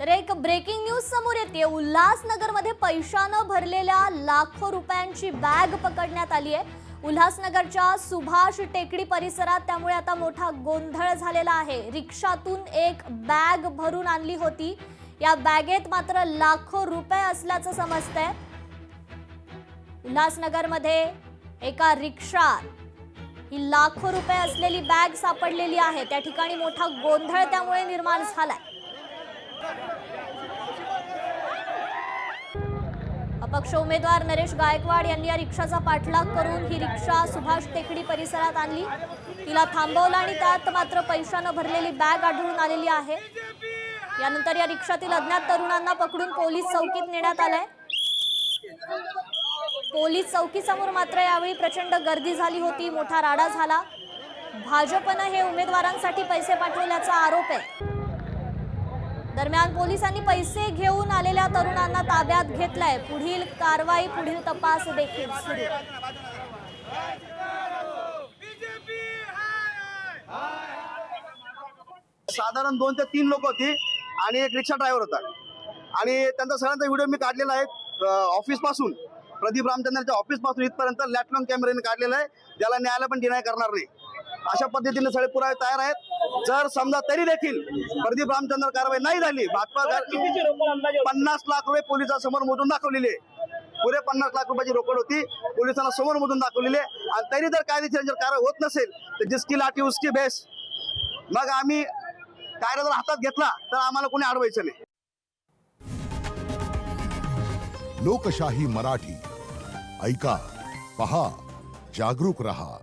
तर एक breaking news समोर येते। उल्हासनगरमध्ये पैशानं भरलेल्या लाखो रुपयांची बॅग पकडण्यात आली आहे। उल्हासनगरच्या सुभाष टेकडी परिसरात त्यामुळे आता मोठा गोंधळ झालेला आहे। रिक्षातून एक बॅग भरून आणली होती। या बॅगेत मात्र लाखो रुपये असल्याचं समजतंय। उल्हासनगरमध्ये एका रिक्षात ही लाखो रुपये असलेली बॅग सापडलेली आहे। त्या ठिकाणी मोठा गोंधळ त्यामुळे निर्माण झालाय। अपक्ष उमेदवार नरेश गायकवाड यांनी या रिक्षाचा पाठलाग करून ही रिक्षा सुभाष टेकडी परिसरात आणली। तिला थांबवलं आणि त्यात मात्र पैशानं भरलेली बॅग आढळून आलेली आहे। यानंतर या रिक्षातील अज्ञात तरुणांना पकडून पोलीस चौकीत नेण्यात आलंय। पोलीस चौकीसमोर मात्र यावेळी प्रचंड गर्दी झाली होती। मोठा राडा झाला। भाजपनं हे उमेदवारांसाठी पैसे पाठवल्याचा आरोप आहे। दरम्यान पोलिसांनी पैसे घेऊन आलेल्या तरुणांना ताब्यात घेतलंय। पुढील कारवाई, पुढील तपास देखील सुरू आहे। साधारण 2 ते 3 लोक होती आणि एक रिक्षा ड्रायव्हर होता आणि त्यांचा सगळ्यांचा व्हिडिओ मी काढलेला आहे। ऑफिस पासून प्रदीप रामचंद्रच्या ऑफिस पासून इथपर्यंत लॅटलॉन कॅमेऱ्याने काढलेला आहे, ज्याला न्यायालय पण डिनाय करणार नाही। अशा पद्धतीने सगळे पुरावे तयार आहेत। जर समजा तरी देखील प्रदीप रामचंद्र कारवाई नाही झाली, भाजपा 50 लाख रुपये पोलिसांसमोर मोजून दाखवलेले, पुरे 50 लाख रुपयाची रोकड होती पोलिसांना समोर मोजून दाखवलेले। आणि तरी जर कायदेशीर जर कारवाई होत नसेल तर जिसकी लाठी उसकी भैंस, मग आम्ही कायदा जर हातात घेतला तर आम्हाला कोणी अडवायचं नाही। लोकशाही मराठी ऐका, पहा, जागरूक रहा।